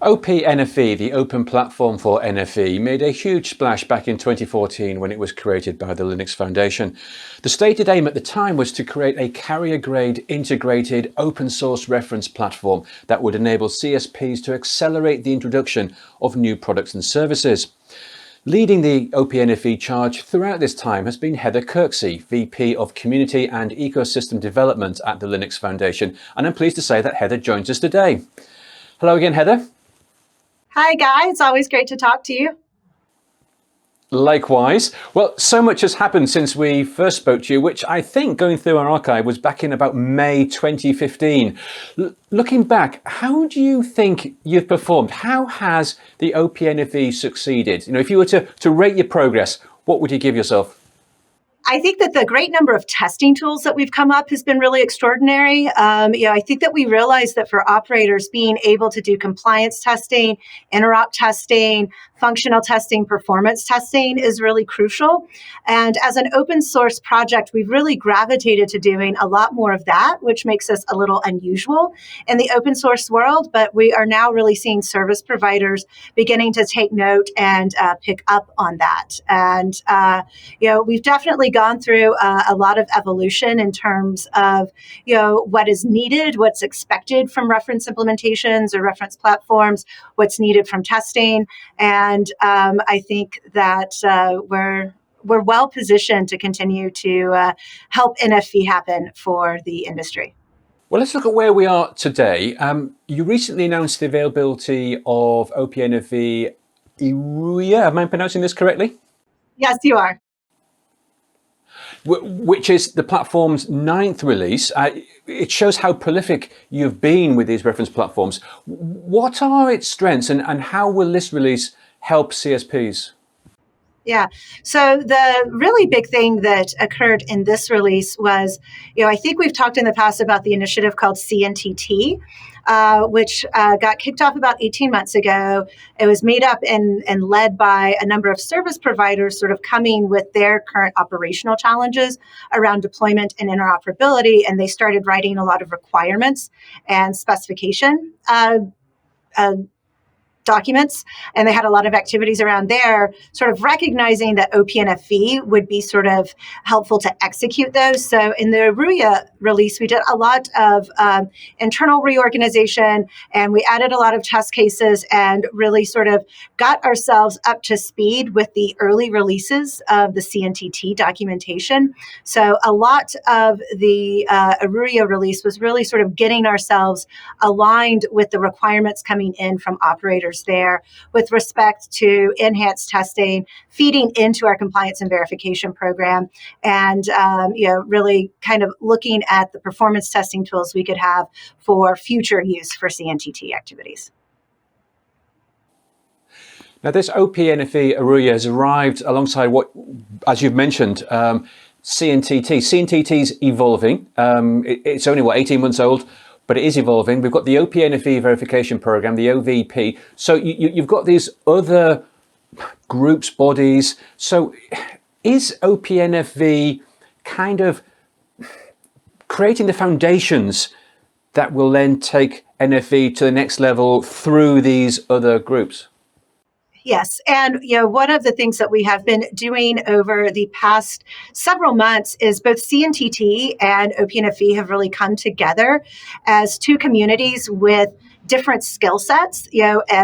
OPNFV, the Open Platform for NFV, made a huge splash back in 2014 when it was created by the Linux Foundation. The stated aim at the time was to create a carrier-grade integrated open source reference platform that would enable CSPs to accelerate the introduction of new products and services. Leading the OPNFV charge throughout this time has been Heather Kirksey, VP of Community and Ecosystem Development at the Linux Foundation, and I'm pleased to say that Heather joins us today. Hello again, Heather. Hi, guys. It's always great to talk to you. Likewise. Well, so much has happened since we first spoke to you, which I think, going through our archive, was back in about May 2015. Looking back, how do you think you've performed? How has the OPNFV succeeded? If you were to rate your progress, what would you give yourself? I think that the great number of testing tools that we've come up has been really extraordinary. I think that we realized that for operators, being able to do compliance testing, interop testing, functional testing, performance testing is really crucial. And as an open source project, we've really gravitated to doing a lot more of that, which makes us a little unusual in the open source world. But we are now really seeing service providers beginning to take note and pick up on that. And, we've definitely gone through a lot of evolution in terms of, what is needed, what's expected from reference implementations or reference platforms, what's needed from testing. And I think that we're well positioned to continue to help NFV happen for the industry. Well, let's look at where we are today. You recently announced the availability of OPNFV Iruya. Am I pronouncing this correctly? Yes, you are. Which is the platform's 9th release. It shows how prolific you've been with these reference platforms. What are its strengths and how will this release help CSPs? Yeah. So the really big thing that occurred in this release was, I think we've talked in the past about the initiative called CNTT, which got kicked off about 18 months ago. It was made up and led by a number of service providers sort of coming with their current operational challenges around deployment and interoperability. And they started writing a lot of requirements and specification documents, and they had a lot of activities around there, sort of recognizing that OPNFV would be sort of helpful to execute those. So in the Iruya release, we did a lot of internal reorganization, and we added a lot of test cases and really sort of got ourselves up to speed with the early releases of the CNTT documentation. So a lot of the Iruya release was really sort of getting ourselves aligned with the requirements coming in from operators there with respect to enhanced testing, feeding into our compliance and verification program, and really kind of looking at the performance testing tools we could have for future use for CNTT activities. Now, this OPNFV Iruya has arrived alongside what, as you've mentioned, CNTT. CNTT's evolving. It's only, 18 months old? But it is evolving. We've got the OPNFV verification program, the OVP. So you've got these other groups, bodies. So is OPNFV kind of creating the foundations that will then take NFV to the next level through these other groups? Yes. And, one of the things that we have been doing over the past several months is both CNTT and OPNFV have really come together as two communities with different skill sets,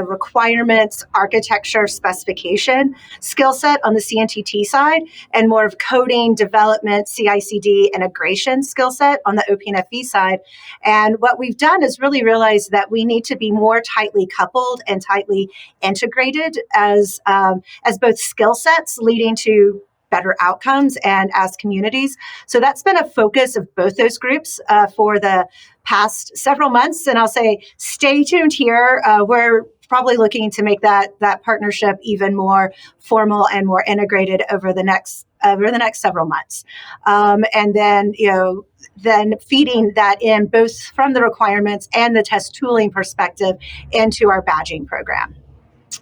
requirements, architecture, specification skill set on the CNTT side, and more of coding, development, CI/CD, integration skill set on the OPNFV side. And what we've done is really realize that we need to be more tightly coupled and tightly integrated as both skill sets leading to better outcomes and as communities. So that's been a focus of both those groups for the past several months. And I'll say, stay tuned here. We're probably looking to make that partnership even more formal and more integrated over the next several months. And then, then feeding that in both from the requirements and the test tooling perspective into our badging program.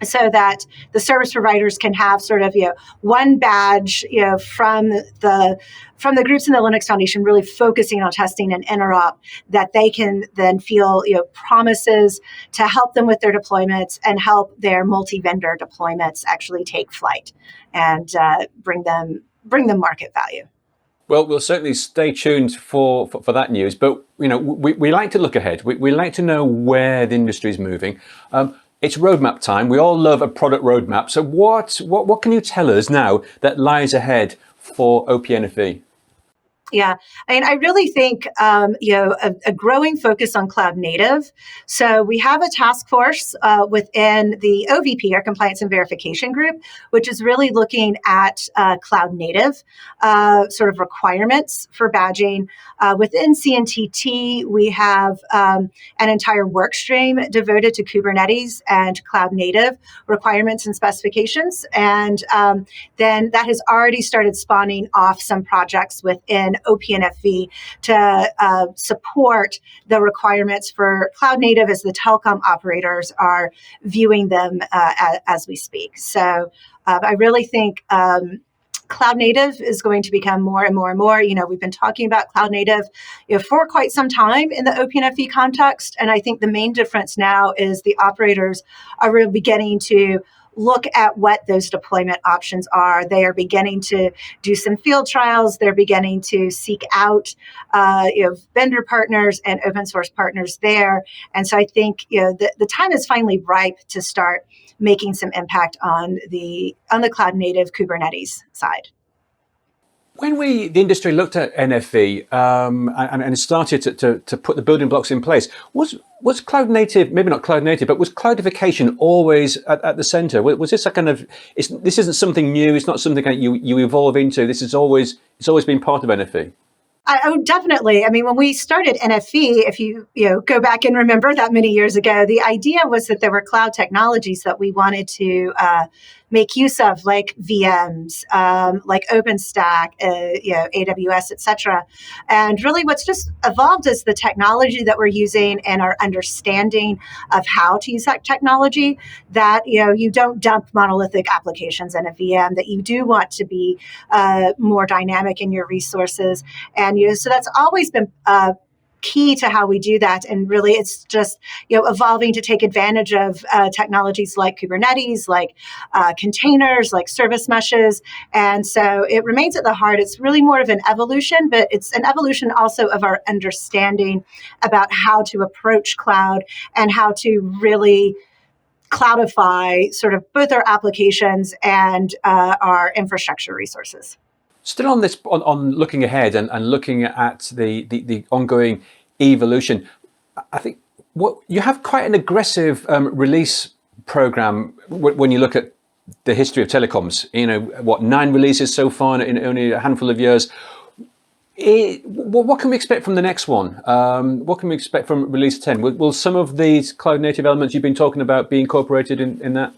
so that the service providers can have sort of one badge from the groups in the Linux Foundation really focusing on testing and interop, that they can then feel promises to help them with their deployments and help their multi-vendor deployments actually take flight and bring them market value. Well, we'll certainly stay tuned for that news. But we like to look ahead. We like to know where the industry is moving. It's roadmap time. We all love a product roadmap. So what can you tell us now that lies ahead for OPNFV? Yeah, I mean, I really think a growing focus on cloud native. So we have a task force within the OVP, our Compliance and Verification Group, which is really looking at cloud native sort of requirements for badging. Within CNTT, we have an entire work stream devoted to Kubernetes and cloud native requirements and specifications, and then that has already started spawning off some projects within OPNFV to support the requirements for cloud native as the telecom operators are viewing them as we speak. So I really think cloud native is going to become more and more and more. We've been talking about cloud native for quite some time in the OPNFV context. And I think the main difference now is the operators are really beginning to look at what those deployment options are. They are beginning to do some field trials. They're beginning to seek out vendor partners and open source partners there. And so I think the time is finally ripe to start making some impact on the cloud native Kubernetes side. When the industry looked at NFV and started to put the building blocks in place, was cloud native, maybe not cloud native, but was cloudification always at the center? Was this a kind of, this isn't something new, it's not something that you evolve into, it's always been part of NFV? Oh, definitely. I mean, when we started NFV, if you go back and remember that many years ago, the idea was that there were cloud technologies that we wanted to make use of, like VMs, like OpenStack, AWS, et cetera. And really what's just evolved is the technology that we're using and our understanding of how to use that technology, that you don't dump monolithic applications in a VM, that you do want to be more dynamic in your resources. And so that's always been key to how we do that. And really, it's just evolving to take advantage of technologies like Kubernetes, like containers, like service meshes. And so it remains at the heart. It's really more of an evolution, but it's an evolution also of our understanding about how to approach cloud and how to really cloudify sort of both our applications and our infrastructure resources. Still on this, on looking ahead and looking at the ongoing evolution, I think you have quite an aggressive release program when you look at the history of telecoms. 9 releases so far in only a handful of years. What can we expect from the next one? What can we expect from release 10? Will some of these cloud native elements you've been talking about be incorporated in that?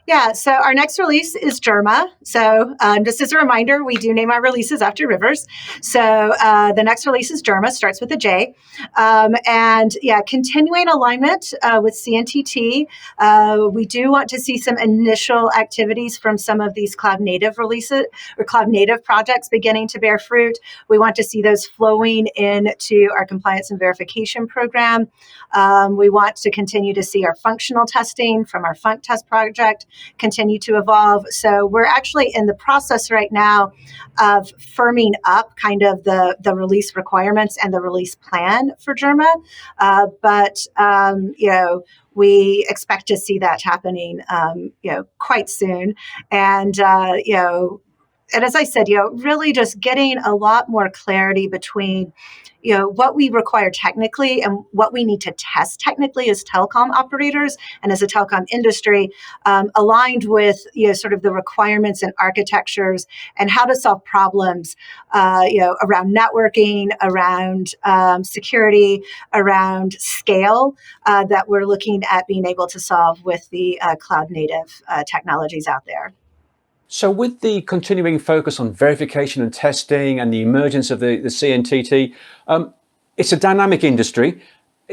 Yeah, so our next release is Germa. So just as a reminder, we do name our releases after rivers. So the next release is Germa, starts with a J. And yeah, continuing alignment with CNTT. We do want to see some initial activities from some of these cloud native releases or cloud native projects beginning to bear fruit. We want to see those flowing into our compliance and verification program. We want to continue to see our functional testing from our Func test project continue to evolve. So we're actually in the process right now of firming up kind of the release requirements and the release plan for Germa. But we expect to see that happening, quite soon. And, and as I said, really just getting a lot more clarity between what we require technically and what we need to test technically as telecom operators and as a telecom industry, aligned with sort of the requirements and architectures and how to solve problems around networking, around security, around scale, that we're looking at being able to solve with the cloud native technologies out there. So with the continuing focus on verification and testing and the emergence of the CNTT, it's a dynamic industry.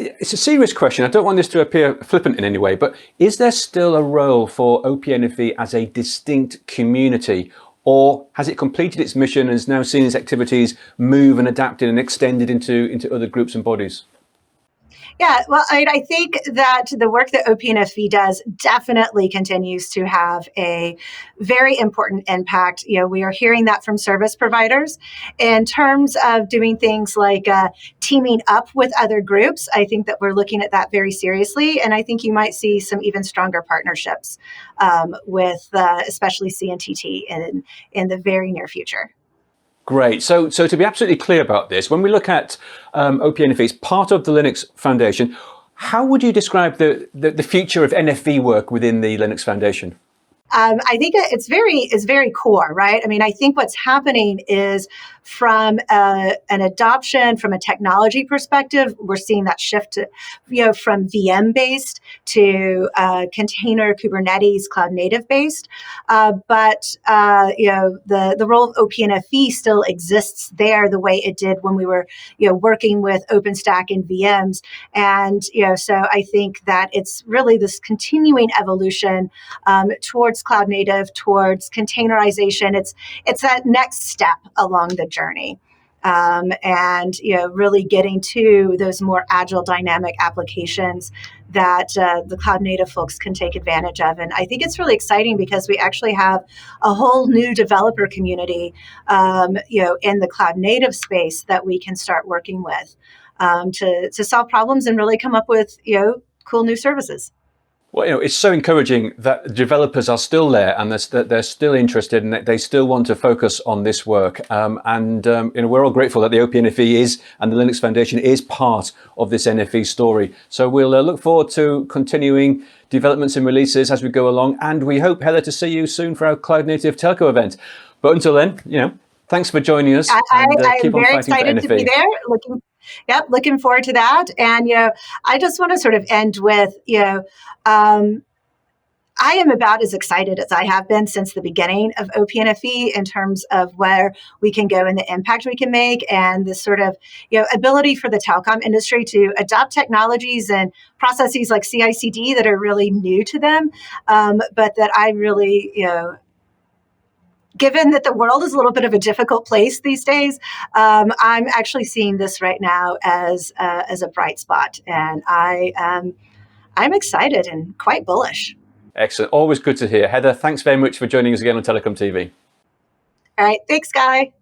It's a serious question. I don't want this to appear flippant in any way, but is there still a role for OPNFV as a distinct community, or has it completed its mission and is now seeing its activities move and adapted and extended into other groups and bodies? Yeah, well, I think that the work that OPNFV does definitely continues to have a very important impact. We are hearing that from service providers in terms of doing things like teaming up with other groups. I think that we're looking at that very seriously, and I think you might see some even stronger partnerships with especially CNTT in the very near future. Great. So to be absolutely clear about this, when we look at OPNFVs, part of the Linux Foundation, how would you describe the future of NFV work within the Linux Foundation? I think it's very core, right? I mean, I think what's happening is from an adoption, from a technology perspective, we're seeing that shift to, from VM based to container Kubernetes cloud native based. But the role of OPNFV still exists there the way it did when we were, working with OpenStack and VMs. And, so I think that it's really this continuing evolution towards cloud native, towards containerization. It's that next step along the journey. And really getting to those more agile, dynamic applications that the cloud native folks can take advantage of. And I think it's really exciting because we actually have a whole new developer community, in the cloud native space that we can start working with to solve problems and really come up with cool new services. Well, it's so encouraging that developers are still there and they're still interested and they still want to focus on this work. We're all grateful that the OPNFV is and the Linux Foundation is part of this NFV story. So we'll look forward to continuing developments and releases as we go along. And we hope, Heather, to see you soon for our Cloud Native Telco event. But until then, thanks for joining us. I'm very excited to be there. Looking forward to that. And, I just want to sort of end with, I am about as excited as I have been since the beginning of OPNFV in terms of where we can go and the impact we can make and the sort of, ability for the telecom industry to adopt technologies and processes like CI/CD that are really new to them, but that I really, given that the world is a little bit of a difficult place these days, I'm actually seeing this right now as a bright spot, and I'm excited and quite bullish. Excellent. Always good to hear. Heather, thanks very much for joining us again on Telecom TV. All right. Thanks, Guy.